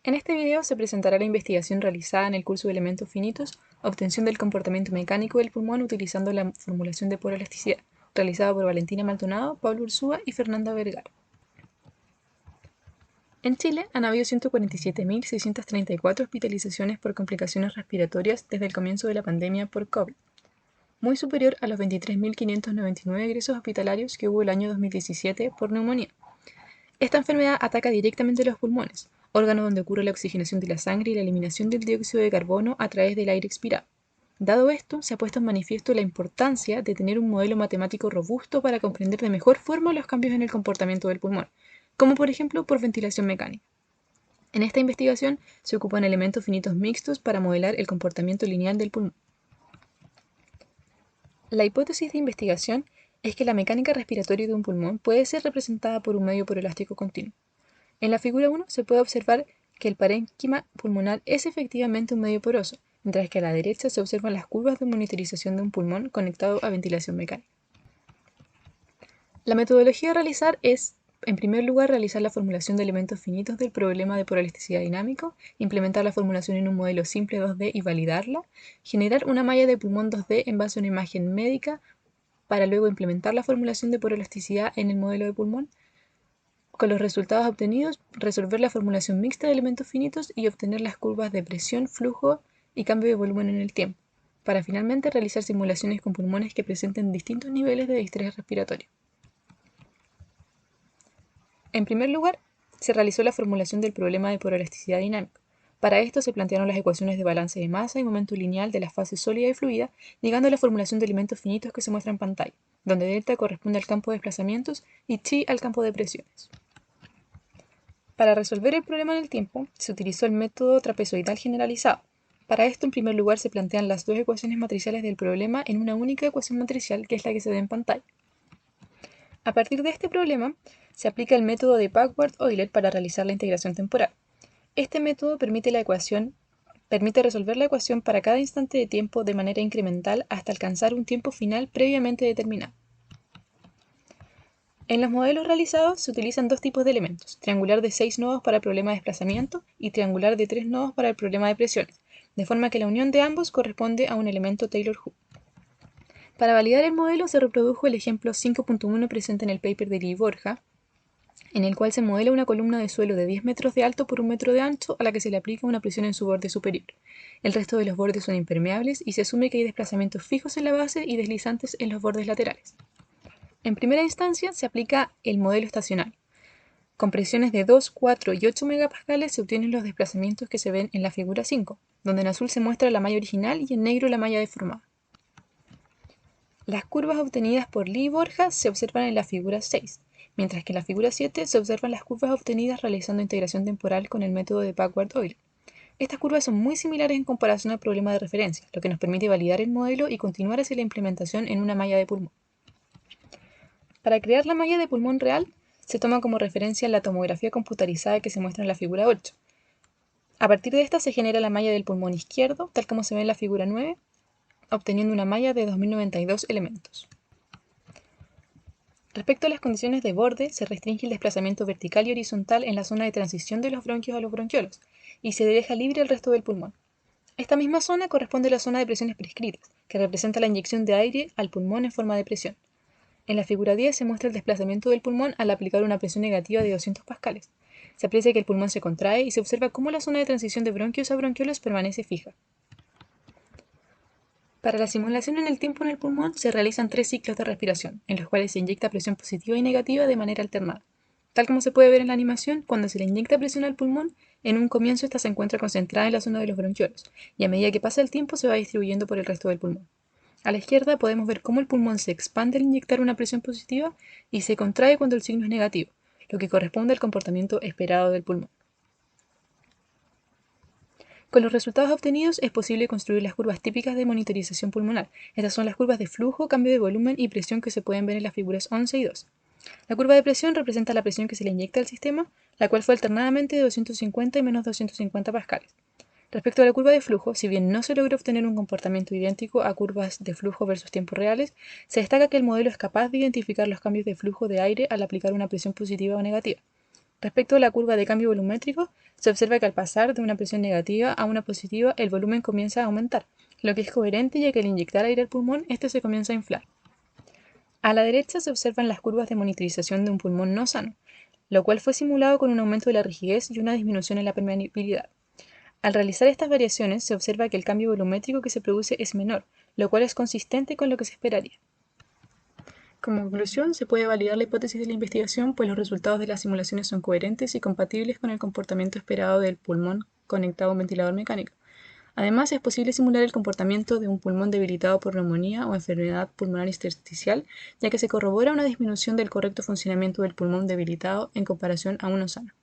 En este video se presentará la investigación realizada en el curso de elementos finitos, obtención del comportamiento mecánico del pulmón utilizando la formulación de poroelasticidad, realizada por Valentina Maldonado, Pablo Ursúa y Fernanda Vergara. En Chile han habido 147.634 hospitalizaciones por complicaciones respiratorias desde el comienzo de la pandemia por COVID, muy superior a los 23.599 ingresos hospitalarios que hubo el año 2017 por neumonía. Esta enfermedad ataca directamente los pulmones, órgano donde ocurre la oxigenación de la sangre y la eliminación del dióxido de carbono a través del aire expirado. Dado esto, se ha puesto en manifiesto la importancia de tener un modelo matemático robusto para comprender de mejor forma los cambios en el comportamiento del pulmón, como por ejemplo por ventilación mecánica. En esta investigación se ocupan elementos finitos mixtos para modelar el comportamiento lineal del pulmón. La hipótesis de investigación es que la mecánica respiratoria de un pulmón puede ser representada por un medio poroelástico continuo. En la figura 1 se puede observar que el parénquima pulmonar es efectivamente un medio poroso, mientras que a la derecha se observan las curvas de monitorización de un pulmón conectado a ventilación mecánica. La metodología a realizar es, en primer lugar, realizar la formulación de elementos finitos del problema de poroelasticidad dinámico, implementar la formulación en un modelo simple 2D y validarla, generar una malla de pulmón 2D en base a una imagen médica, para luego implementar la formulación de poroelasticidad en el modelo de pulmón. Con los resultados obtenidos, resolver la formulación mixta de elementos finitos y obtener las curvas de presión, flujo y cambio de volumen en el tiempo, para finalmente realizar simulaciones con pulmones que presenten distintos niveles de distrés respiratorio. En primer lugar, se realizó la formulación del problema de poroelasticidad dinámico. Para esto se plantearon las ecuaciones de balance de masa y momento lineal de las fases sólida y fluida, llegando a la formulación de elementos finitos que se muestra en pantalla, donde delta corresponde al campo de desplazamientos y chi al campo de presiones. Para resolver el problema en el tiempo, se utilizó el método trapezoidal generalizado. Para esto, en primer lugar, se plantean las dos ecuaciones matriciales del problema en una única ecuación matricial, que es la que se ve en pantalla. A partir de este problema, se aplica el método de Packard-Euler para realizar la integración temporal. Este método permite resolver la ecuación para cada instante de tiempo de manera incremental hasta alcanzar un tiempo final previamente determinado. En los modelos realizados se utilizan dos tipos de elementos, triangular de 6 nodos para el problema de desplazamiento y triangular de 3 nodos para el problema de presiones, de forma que la unión de ambos corresponde a un elemento Taylor-Hooke. Para validar el modelo se reprodujo el ejemplo 5.1 presente en el paper de Lee y Borja, en el cual se modela una columna de suelo de 10 metros de alto por 1 metro de ancho a la que se le aplica una presión en su borde superior. El resto de los bordes son impermeables y se asume que hay desplazamientos fijos en la base y deslizantes en los bordes laterales. En primera instancia se aplica el modelo estacionario. Con presiones de 2, 4 y 8 megapascales se obtienen los desplazamientos que se ven en la figura 5, donde en azul se muestra la malla original y en negro la malla deformada. Las curvas obtenidas por Lee y Borja se observan en la figura 6, mientras que en la figura 7 se observan las curvas obtenidas realizando integración temporal con el método de Packard-Euler. Estas curvas son muy similares en comparación al problema de referencia, lo que nos permite validar el modelo y continuar hacia la implementación en una malla de pulmón. Para crear la malla de pulmón real, se toma como referencia la tomografía computarizada que se muestra en la figura 8. A partir de esta se genera la malla del pulmón izquierdo, tal como se ve en la figura 9, obteniendo una malla de 2092 elementos. Respecto a las condiciones de borde, se restringe el desplazamiento vertical y horizontal en la zona de transición de los bronquios a los bronquiolos, y se deja libre el resto del pulmón. Esta misma zona corresponde a la zona de presiones prescritas, que representa la inyección de aire al pulmón en forma de presión. En la figura 10 se muestra el desplazamiento del pulmón al aplicar una presión negativa de 200 pascales. Se aprecia que el pulmón se contrae y se observa cómo la zona de transición de bronquios a bronquiolos permanece fija. Para la simulación en el tiempo en el pulmón se realizan 3 ciclos de respiración, en los cuales se inyecta presión positiva y negativa de manera alternada. Tal como se puede ver en la animación, cuando se le inyecta presión al pulmón, en un comienzo esta se encuentra concentrada en la zona de los bronquiolos, y a medida que pasa el tiempo se va distribuyendo por el resto del pulmón. A la izquierda podemos ver cómo el pulmón se expande al inyectar una presión positiva y se contrae cuando el signo es negativo, lo que corresponde al comportamiento esperado del pulmón. Con los resultados obtenidos es posible construir las curvas típicas de monitorización pulmonar. Estas son las curvas de flujo, cambio de volumen y presión que se pueden ver en las figuras 11 y 12. La curva de presión representa la presión que se le inyecta al sistema, la cual fue alternadamente de 250 y menos 250 pascales. Respecto a la curva de flujo, si bien no se logra obtener un comportamiento idéntico a curvas de flujo versus tiempos reales, se destaca que el modelo es capaz de identificar los cambios de flujo de aire al aplicar una presión positiva o negativa. Respecto a la curva de cambio volumétrico, se observa que al pasar de una presión negativa a una positiva, el volumen comienza a aumentar, lo que es coherente ya que al inyectar aire al pulmón, este se comienza a inflar. A la derecha se observan las curvas de monitorización de un pulmón no sano, lo cual fue simulado con un aumento de la rigidez y una disminución en la permeabilidad. Al realizar estas variaciones, se observa que el cambio volumétrico que se produce es menor, lo cual es consistente con lo que se esperaría. Como conclusión, se puede validar la hipótesis de la investigación, pues los resultados de las simulaciones son coherentes y compatibles con el comportamiento esperado del pulmón conectado a un ventilador mecánico. Además, es posible simular el comportamiento de un pulmón debilitado por neumonía o enfermedad pulmonar intersticial, ya que se corrobora una disminución del correcto funcionamiento del pulmón debilitado en comparación a uno sano.